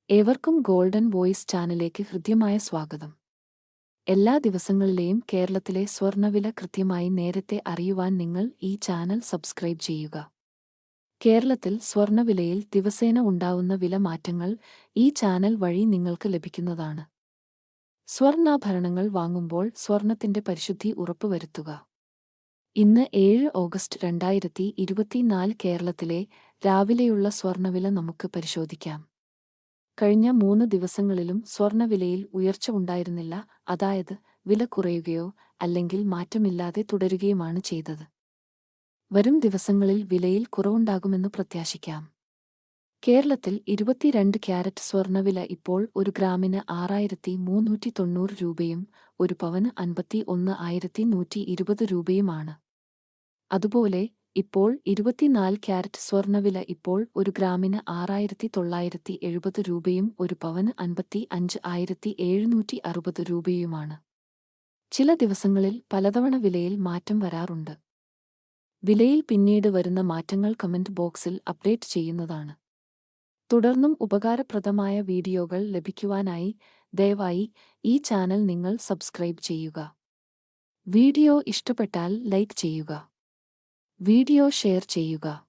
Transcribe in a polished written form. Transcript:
ഏവർക്കും golden voice ചാനലിലേക്ക് ഹൃദ്യമായ സ്വാഗതം. എല്ലാ ദിവസങ്ങളിലെയും കേരളത്തിലെ സ്വർണ്ണവില കൃത്യമായി നേരത്തെ അറിയുവാൻ നിങ്ങൾ ഈ ചാനൽ സബ്സ്ക്രൈബ് ചെയ്യുക. കേരളത്തിൽ സ്വർണ്ണവിലയിൽ ദിവസേന ഉണ്ടാവുന്ന വില മാറ്റങ്ങൾ ഈ ചാനൽ വഴി നിങ്ങൾക്ക് ലഭിക്കുന്നതാണ്. സ്വർണ്ണാഭരണങ്ങൾ വാങ്ങുമ്പോൾ സ്വർണ്ണത്തിന്റെ പരിശുദ്ധി ഉറപ്പുവരുത്തുക. ഇന്ന് 7 ഓഗസ്റ്റ് 2024 കേരളത്തിലെ രാവിലെയുള്ള സ്വർണ്ണവില നമുക്ക് പരിശോധിക്കാം. കഴിഞ്ഞ 3 ദിവസങ്ങളിലും സ്വർണ്ണവിലയിൽ ഉയർച്ച ഉണ്ടായിരുന്നില്ല, അതായത് വില കുറയുകയോ അല്ലെങ്കിൽ മാറ്റമില്ലാതെ തുടരുകയുമാണ് ചെയ്തത്. വരും ദിവസങ്ങളിൽ വിലയിൽ കുറവുണ്ടാകുമെന്ന് പ്രത്യാശിക്കാം. കേരളത്തിൽ 22 ക്യാരറ്റ് സ്വർണ്ണവില ഇപ്പോൾ ഒരു ഗ്രാമിന് 6390 രൂപയും ഒരു പവന് 51,120 രൂപയുമാണ്. അതുപോലെ ഇപ്പോൾ 24 ക്യാരറ്റ് സ്വർണ്ണവില ഇപ്പോൾ ഒരു ഗ്രാമിന് 6,970 രൂപയും ഒരു പവന് 55,760 രൂപയുമാണ്. ചില ദിവസങ്ങളിൽ പലതവണ വിലയിൽ മാറ്റം വരാറുണ്ട്. വിലയിൽ പിന്നീട് വരുന്ന മാറ്റങ്ങൾ കമന്റ് ബോക്സിൽ അപ്ഡേറ്റ് ചെയ്യുന്നതാണ്. തുടർന്നും ഉപകാരപ്രദമായ വീഡിയോകൾ ലഭിക്കുവാനായി ദയവായി ഈ ചാനൽ നിങ്ങൾ സബ്സ്ക്രൈബ് ചെയ്യുക. വീഡിയോ ഇഷ്ടപ്പെട്ടാൽ ലൈക്ക് ചെയ്യുക. വീഡിയോ ഷെയർ ചെയ്യുക.